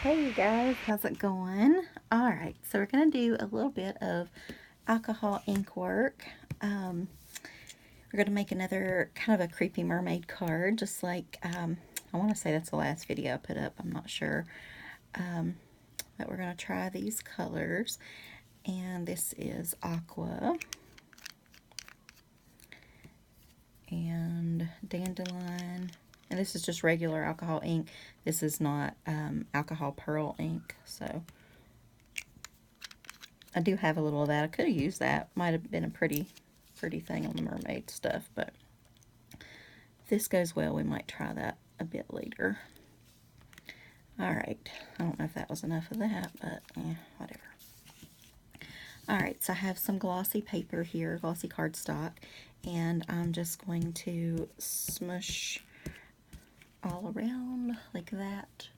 Hey you guys, how's it going? Alright, so we're going to do a little bit of alcohol ink work. We're going to make another kind of a creepy mermaid card, just like, I want to say that's the last video I put up, I'm not sure. But we're going to try these colors, and this is aqua and dandelion. And this is just regular alcohol ink. This is not alcohol pearl ink, so I do have a little of that. I could have used that. Might have been a pretty thing on the mermaid stuff, but if this goes well, we might try that a bit later. Alright, I don't know if that was enough of that, but whatever. Alright, so I have some glossy paper here, glossy cardstock, and I'm just going to smush all around like that.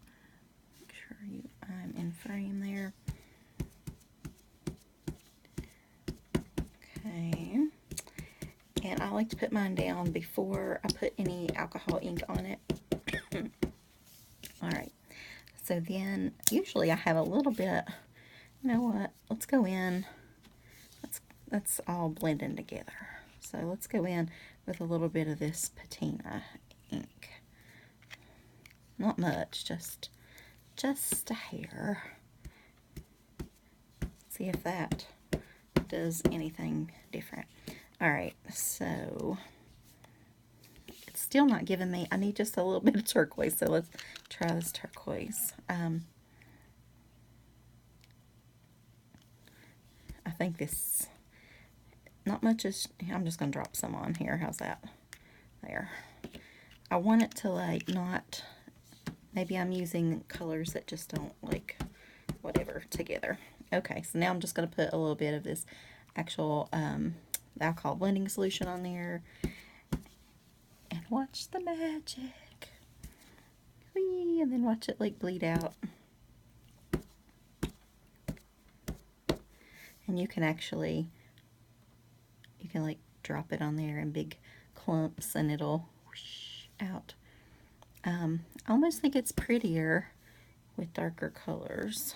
Make sure I'm in frame there. Okay. And I like to put mine down before I put any alcohol ink on it. Alright, so then usually I have a little bit, you know what, let's go in, that's all blending together. So let's go in with a little bit of this patina ink. Not much, just a hair. See if that does anything different. Alright, so it's still not giving me, I need just a little bit of turquoise, so let's try this turquoise. I think this, not much is, I'm just going to drop some on here, how's that? There. I want it to like not, maybe I'm using colors that just don't like whatever together. Okay, so now I'm just going to put a little bit of this actual alcohol blending solution on there. And watch the magic. Whee, and then watch it like bleed out. And you can actually, you can like drop it on there in big clumps and it'll whoosh out. I almost think it's prettier with darker colors.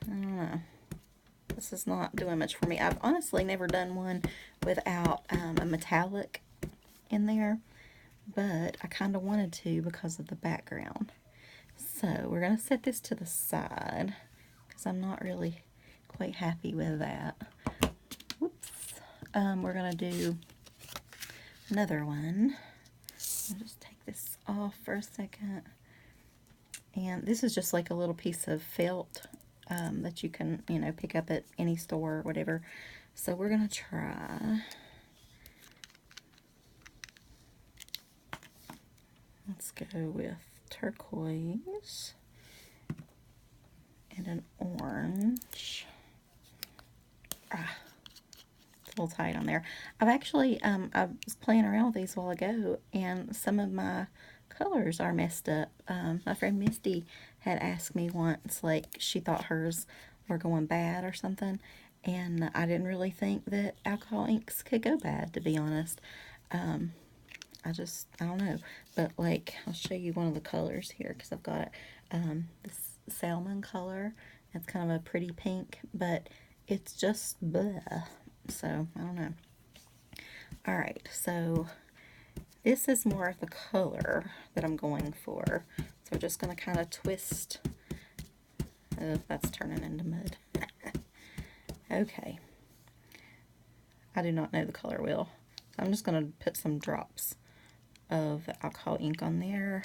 I don't know. This is not doing much for me. I've honestly never done one without a metallic in there, but I kind of wanted to because of the background. So we're going to set this to the side because I'm not really quite happy with that. Whoops. We're going to do another one. I'll just take this off for a second. And this is just like a little piece of felt that you can, you know, pick up at any store or whatever. So we're going to try, let's go with turquoise and an orange. It's a little tight on there. I've actually, I was playing around with these a while ago, and some of my colors are messed up. My friend Misty had asked me once, like, she thought hers were going bad or something, and I didn't really think that alcohol inks could go bad, to be honest. I don't know, but like, I'll show you one of the colors here, because I've got this salmon color. It's kind of a pretty pink, but it's just bleh, so I don't know. Alright, so this is more of the color that I'm going for. So we're just going to kind of twist. Oh, that's turning into mud. Okay. I do not know the color wheel. So I'm just going to put some drops of the alcohol ink on there.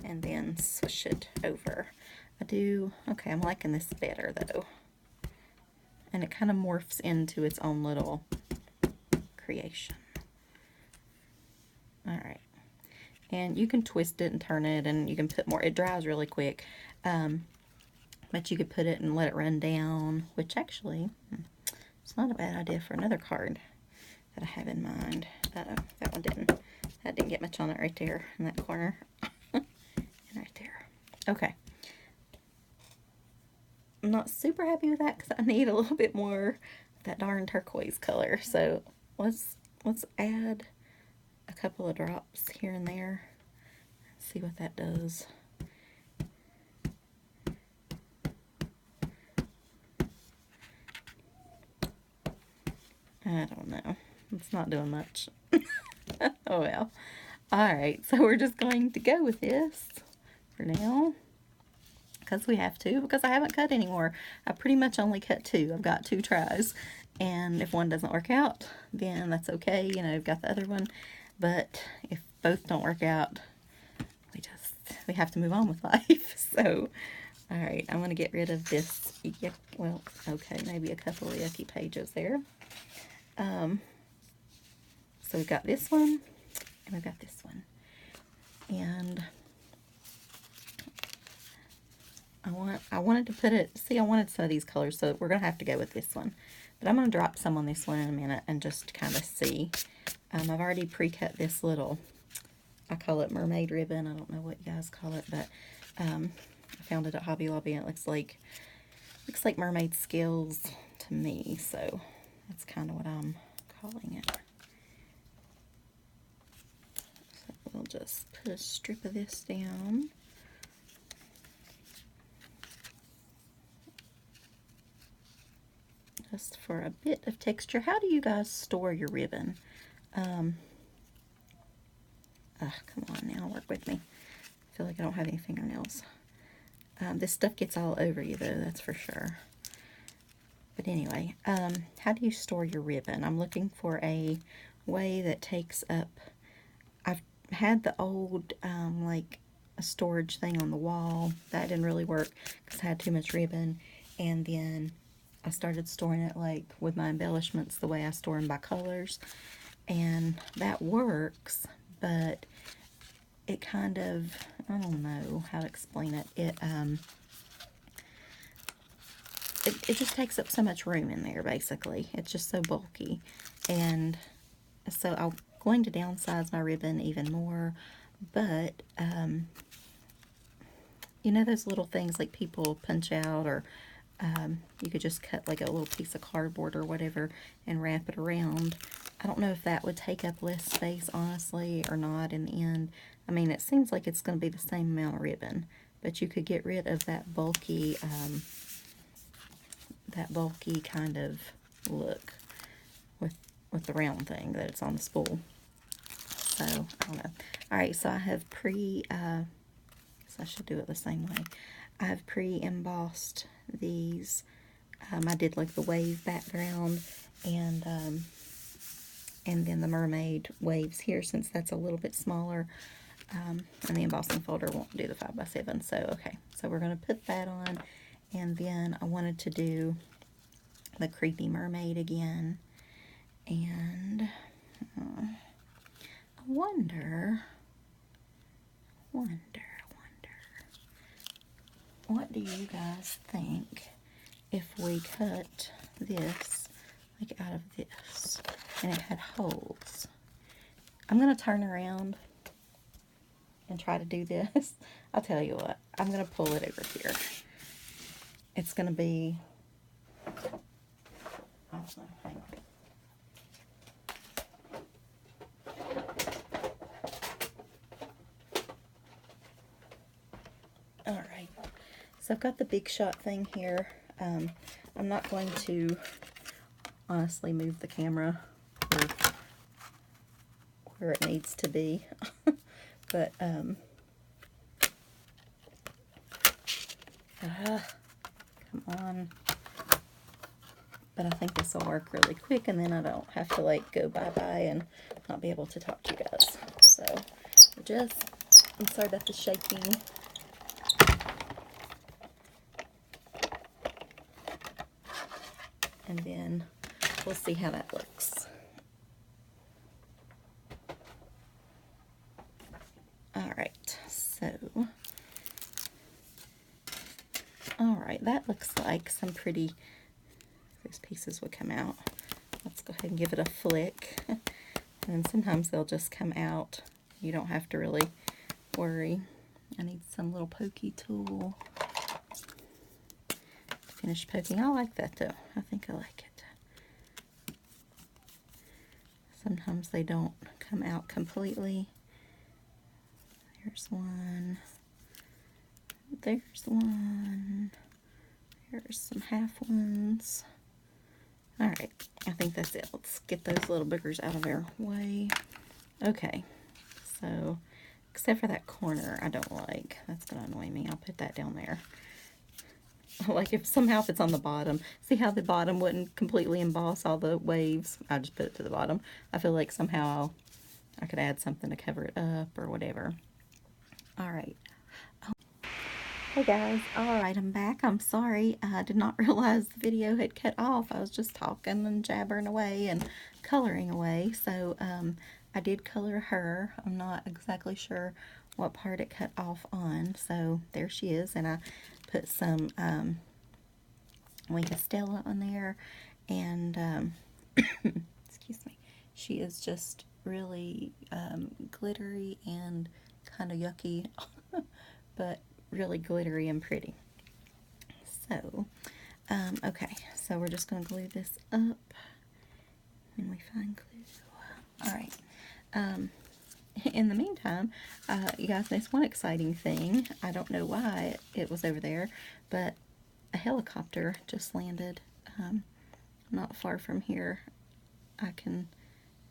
And then swish it over. Okay, I'm liking this better though. And it kind of morphs into its own little creation. Alright. And you can twist it and turn it, and you can put more. It dries really quick. But you could put it and let it run down, which actually, it's not a bad idea for another card that I have in mind. That one didn't. That didn't get much on it right there in that corner. And right there. Okay. I'm not super happy with that because I need a little bit more of that darn turquoise color. So let's add a couple of drops here and there. See what that does. I don't know. It's not doing much. Oh well. Alright, so we're just going to go with this for now. Because we have to, because I haven't cut anymore. I pretty much only cut 2. I've got 2 tries. And if one doesn't work out, then that's okay. You know, I've got the other one. But if both don't work out, we have to move on with life. So, alright, I'm going to get rid of this. Well, okay, maybe a couple of yucky pages there. So we've got this one, and we've got this one. And I wanted to put it, see, I wanted some of these colors, so we're going to have to go with this one. But I'm going to drop some on this one in a minute and just kind of see. I've already pre-cut this little, I call it mermaid ribbon. I don't know what you guys call it, but I found it at Hobby Lobby, and it looks like mermaid scales to me. So that's kind of what I'm calling it. So we'll just put a strip of this down. Just for a bit of texture. How do you guys store your ribbon? Come on now, work with me. I feel like I don't have any fingernails. This stuff gets all over you though, that's for sure. But anyway, how do you store your ribbon? I'm looking for a way that takes up, I've had the old, like a storage thing on the wall. That didn't really work because I had too much ribbon. And then I started storing it like with my embellishments the way I store them by colors, and that works, but it kind of, I don't know how to explain it. It just takes up so much room in there, basically. It's just so bulky, and so I'm going to downsize my ribbon even more, but you know those little things like people punch out, or you could just cut like a little piece of cardboard or whatever and wrap it around. I don't know if that would take up less space, honestly, or not in the end. I mean, it seems like it's going to be the same amount of ribbon, but you could get rid of that bulky kind of look with the round thing that it's on the spool. So, I don't know. Alright, so I have so I should do it the same way. I have pre-embossed these. I did like the wave background, and then the mermaid waves here, since that's a little bit smaller. And the embossing folder won't do the 5x7. So okay, so we're going to put that on, and then I wanted to do the creepy mermaid again, and I wonder. What do you guys think if we cut this like out of this and it had holes? I'm going to turn around and try to do this. I'll tell you what, I'm going to pull it over here. It's going to be, I don't know, hang on. Alright, so I've got the Big Shot thing here. I'm not going to honestly move the camera where it needs to be, but come on. But I think this will work really quick, and then I don't have to like go bye-bye and not be able to talk to you guys. So I'm sorry about the shaking. And then we'll see how that looks. Alright, so, alright, that looks like some pretty, those pieces would come out. Let's go ahead and give it a flick. And then sometimes they'll just come out. You don't have to really worry. I need some little pokey tool. Finish poking. I like that though. I think I like it. Sometimes they don't come out completely. There's one. There's one. There's some half ones. Alright, I think that's it. Let's get those little boogers out of our way. Okay, so, except for that corner I don't like. That's going to annoy me. I'll put that down there. Like if somehow if it's on the bottom. See how the bottom wouldn't completely emboss all the waves? I just put it to the bottom. I feel like somehow I could add something to cover it up or whatever. Alright. Hey guys, alright, I'm back. I'm sorry, I did not realize the video had cut off. I was just talking and jabbering away and coloring away. So I did color her. I'm not exactly sure what part it cut off on. So there she is, and I put some Wink Stella on there, and excuse me, she is just really glittery and kind of yucky, but really glittery and pretty. So, okay, so we're just going to glue this up when we find glue. Alright, in the meantime, you guys, there's one exciting thing. I don't know why it was over there, but a helicopter just landed not far from here.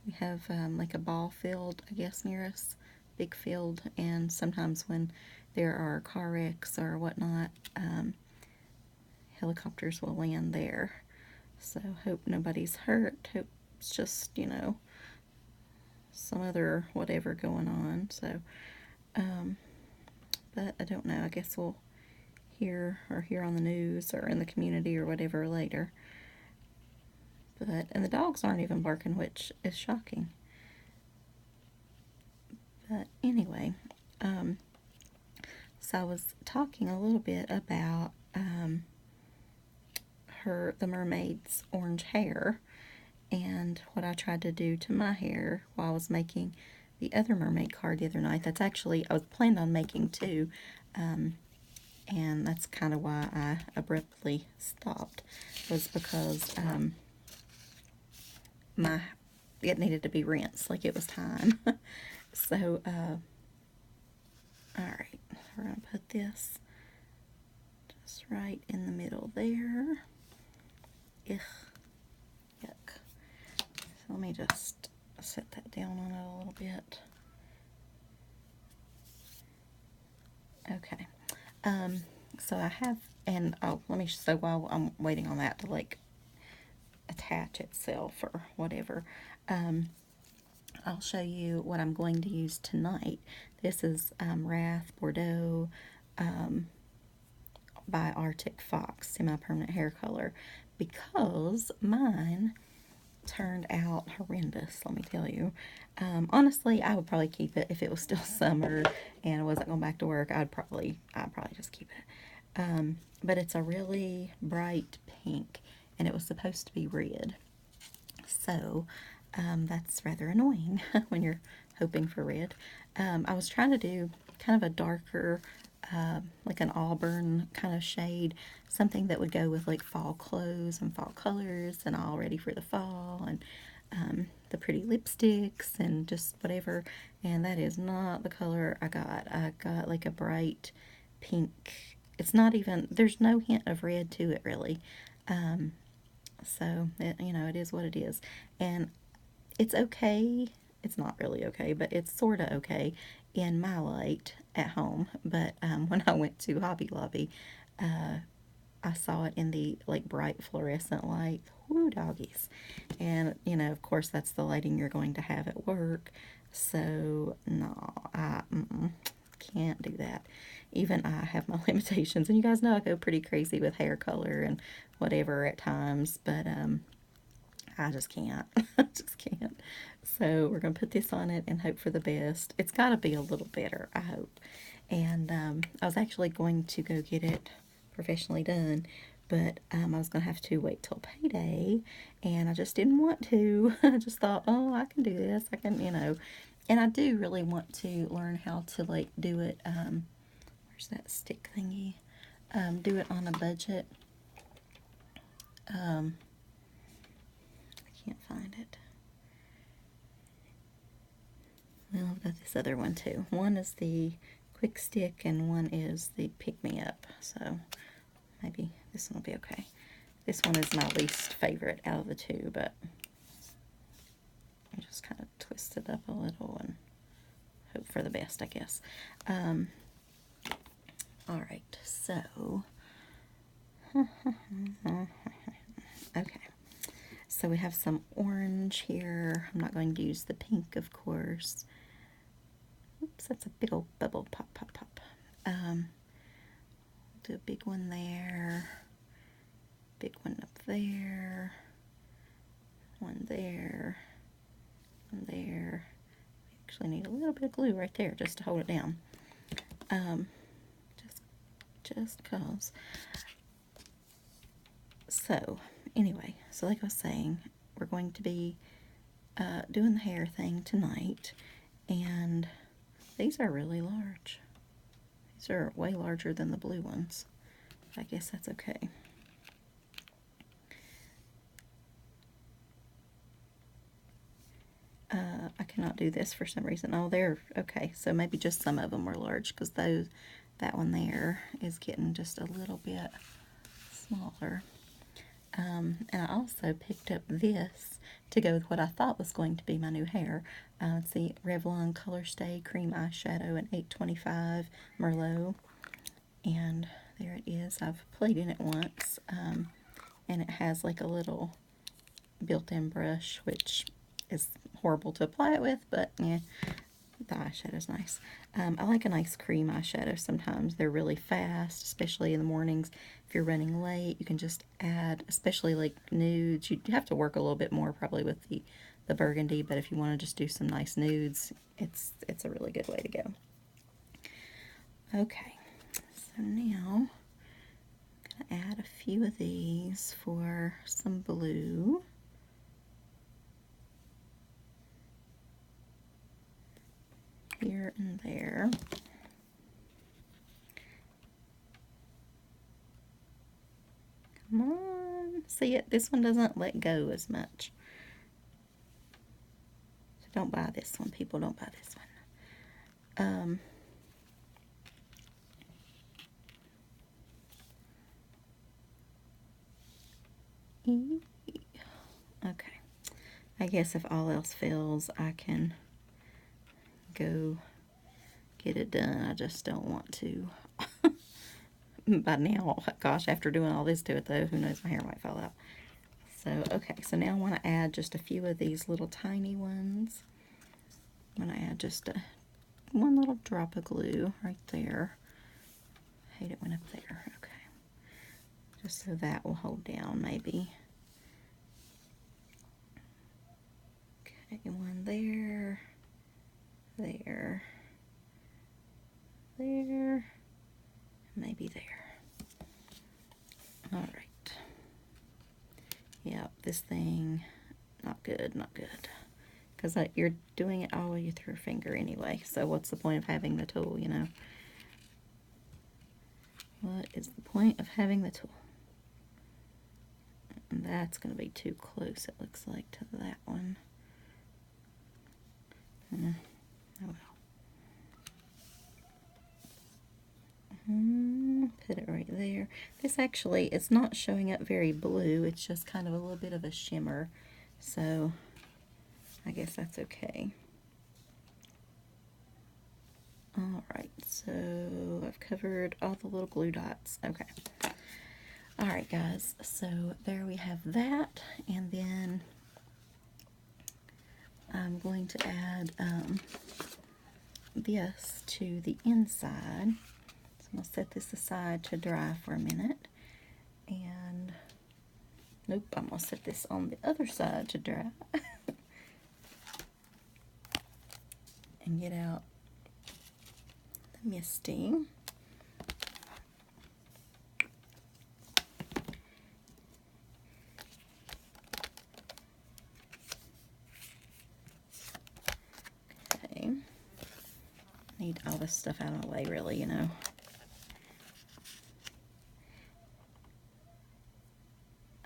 We have like a ball field, I guess, near us, big field, and sometimes when there are car wrecks or whatnot, helicopters will land there. So hope nobody's hurt. Hope it's just, you know, some other whatever going on. So, but I don't know. I guess we'll hear on the news or in the community or whatever later. But, and the dogs aren't even barking, which is shocking. But anyway, so I was talking a little bit about the mermaid's orange hair and what I tried to do to my hair while I was making the other mermaid card the other night. That's actually, I was planning on making two, and that's kind of why I abruptly stopped, was because it needed to be rinsed, like it was time. So, alright, we're going to put this just right in the middle there. Ugh, yuck. So let me just set that down on it a little bit. Okay, so I have, and oh, so while I'm waiting on that to like attach itself or whatever, I'll show you what I'm going to use tonight. This is Wrath Bordeaux by Arctic Fox, semi-permanent hair color, because mine turned out horrendous, let me tell you. Honestly, I would probably keep it if it was still summer and I wasn't going back to work. I'd probably just keep it. But it's a really bright pink, and it was supposed to be red. So, that's rather annoying when you're hoping for red. I was trying to do kind of a darker, like an auburn kind of shade, something that would go with like fall clothes and fall colors and all ready for the fall, and the pretty lipsticks and just whatever. And that is not the color I got. I got like a bright pink. It's not even, there's no hint of red to it really. So, you know, it is what it is. And it's okay. It's not really okay, but it's sort of okay in my light at home. But when I went to Hobby Lobby, I saw it in the like bright fluorescent light. Woo, doggies. And, you know, of course, that's the lighting you're going to have at work. So, no, I can't do that. Even I have my limitations. And you guys know I go pretty crazy with hair color and whatever at times. But, I just can't. I just can't. So we're going to put this on it and hope for the best. It's got to be a little better, I hope. And I was actually going to go get it professionally done, but I was going to have to wait till payday, and I just didn't want to. I just thought, oh, I can do this. I can, you know. And I do really want to learn how to, like, do it. Where's that stick thingy? Do it on a budget. I can't find it. Well, I've got this other one too. One is the Quick Stick and one is the Pick Me Up. So maybe this one will be okay. This one is my least favorite out of the two, but I just kind of twist it up a little and hope for the best, I guess. All right, so okay. So we have some orange here. I'm not going to use the pink, of course. Oops, that's a big old bubble. Pop, pop, pop. Do a big one there. Big one up there. One there. One there. We actually need a little bit of glue right there just to hold it down. Just cause. So, anyway, so like I was saying, we're going to be doing the hair thing tonight, and these are really large. These are way larger than the blue ones. I guess that's okay. I cannot do this for some reason. Oh, they're okay. So maybe just some of them were large, because that one there is getting just a little bit smaller. And I also picked up this to go with what I thought was going to be my new hair. It's the Revlon Color Stay Cream Eyeshadow in 825 Merlot. And there it is. I've played in it once. And it has like a little built-in brush, which is horrible to apply it with, but yeah, the eyeshadow's nice. I like a nice cream eyeshadow sometimes. They're really fast, especially in the mornings. If you're running late, you can just add, especially like nudes. You have to work a little bit more probably with the burgundy, but if you want to just do some nice nudes, it's a really good way to go. Okay, so now I'm going to add a few of these for some blue. Here and there. Come on. See it? This one doesn't let go as much. So don't buy this one, people. Don't buy this one. Okay. I guess if all else fails, I can go get it done. I just don't want to. By now, gosh, after doing all this to it though, who knows, my hair might fall out. So, okay, so now I want to add just a few of these little tiny ones. I'm going to add just one little drop of glue right there. I hate it when up there. Okay. Just so that will hold down maybe. Okay, one there. There. There. Maybe there. All right. Yep, this thing, not good, not good. Because you're doing it all with your finger anyway, so what's the point of having the tool, you know? What is the point of having the tool? And that's going to be too close, it looks like, to that one. Oh well. Put it right there. This actually, it's not showing up very blue. It's just kind of a little bit of a shimmer. So, I guess that's okay. Alright, so I've covered all the little glue dots. Okay. Alright, guys. So, there we have that. And then I'm going to add this to the inside. So I'm going to set this aside to dry for a minute. And, nope, I'm going to set this on the other side to dry. And get out the misting. Okay. Need all this stuff out of the way, really, you know.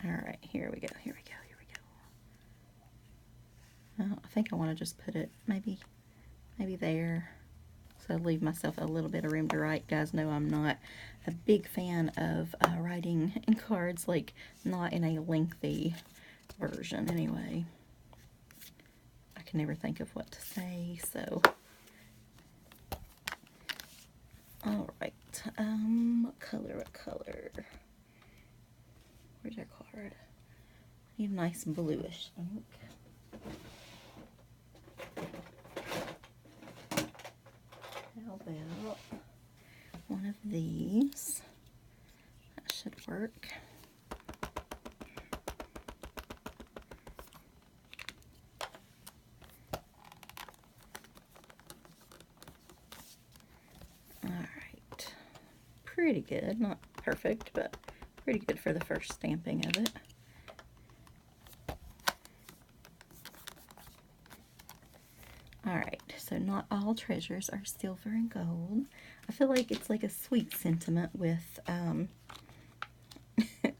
Alright, here we go, here we go, here we go. Well, I think I want to just put it maybe maybe there. So leave myself a little bit of room to write. You guys know I'm not a big fan of writing in cards, like not in a lengthy version anyway. I can never think of what to say, so. All right, what color? Where's our card? I need a nice bluish ink. How about one of these? That should work. Alright. Pretty good. Not perfect, but pretty good for the first stamping of it. Alright, so not all treasures are silver and gold. I feel like it's like a sweet sentiment with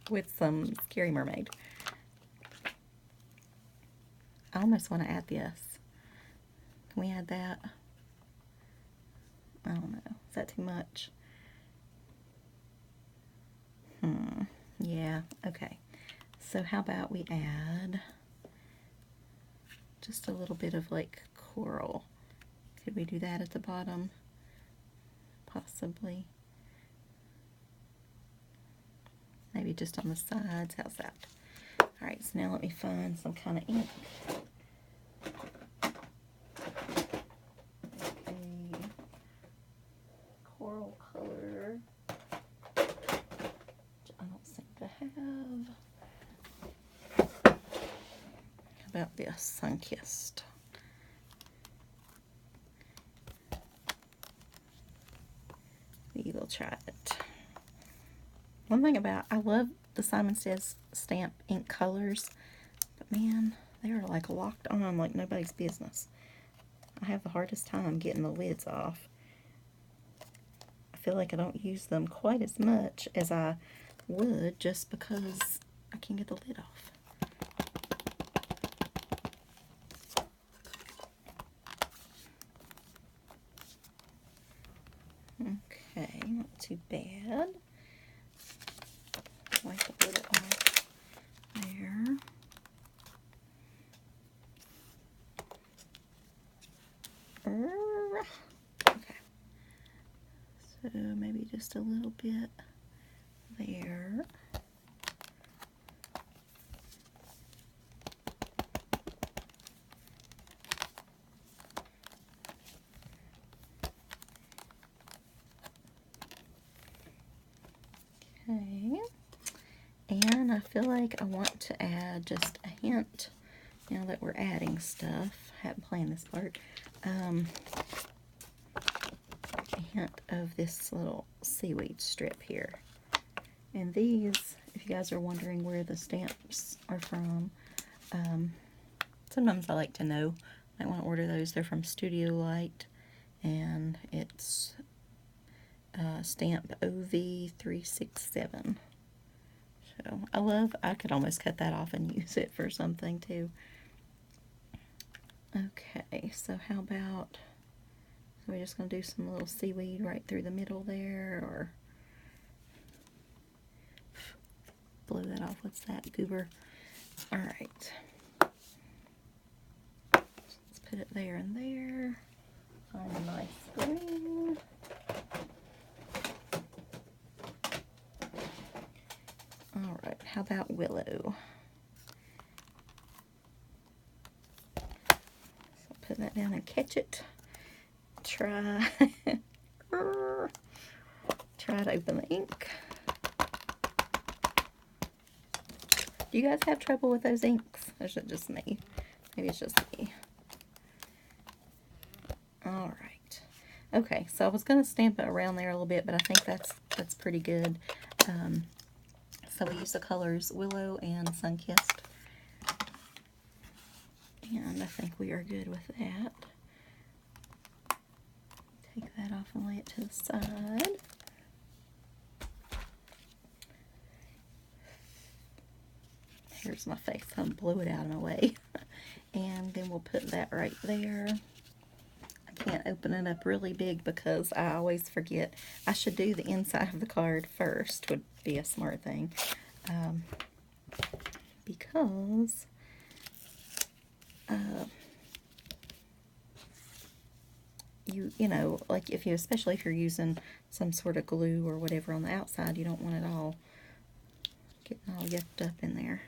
with some Scary Mermaid. I almost want to add this. Can we add that? I don't know. Is that too much? Yeah, okay. So how about we add just a little bit of like coral. Could we do that at the bottom? Possibly. Maybe just on the sides. How's that? Alright, so now let me find some kind of ink. A coral color, which I don't seem to have. How about this? Sun-Kissed. We will try it. One thing about, I love the Simon Says stamp ink colors, but man, they are like locked on like nobody's business. I have the hardest time getting the lids off. I feel like I don't use them quite as much as I would just because I can't get the lid off. Okay, not too bad. Wipe a little off there. Okay. So maybe just a little bit there. Okay. And I feel like I want to add just a hint, now that we're adding stuff. I haven't planned this part. A hint of this little seaweed strip here. And these, if you guys are wondering where the stamps are from, sometimes I like to know. I want to order those. They're from Studio Light, and it's stamp OV367. So I could almost cut that off and use it for something too. Okay, so how about, so we're just going to do some little seaweed right through the middle there, or blow that off. What's that? Goober. Alright. Let's put it there and there. Find a nice green. Alright, how about willow? So put that down and catch it. Try to open the ink. Do you guys have trouble with those inks? Or is it just me? Maybe it's just me. Alright. Okay, so I was going to stamp it around there a little bit, but I think that's pretty good. So we use the colors Willow and Sun-Kissed. And I think we are good with that. Take that off and lay it to the side. Here's my face. I'll blow it out of my way. And then we'll put that right there. I can't open it up really big because I always forget. I should do the inside of the card first, would be a smart thing. Because you know, like if you, especially if you're using some sort of glue or whatever on the outside, you don't want it all getting all yucked up in there.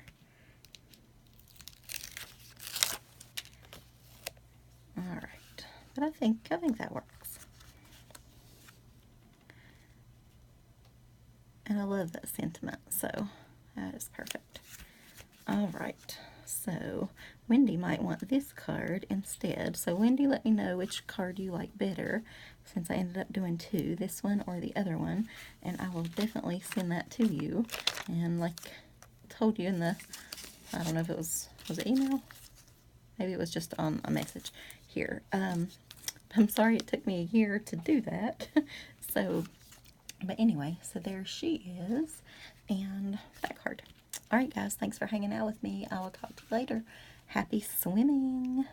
All right, but I think that works. And I love that sentiment, so that is perfect. All right, so Wendy might want this card instead. So Wendy, let me know which card you like better, since I ended up doing two, this one or the other one, and I will definitely send that to you. And like I told you in the, I don't know if it was it email? Maybe it was just on a message here. I'm sorry it took me a year to do that. So, but anyway, so there she is, and that card. All right, guys, thanks for hanging out with me. I will talk to you later. Happy swimming.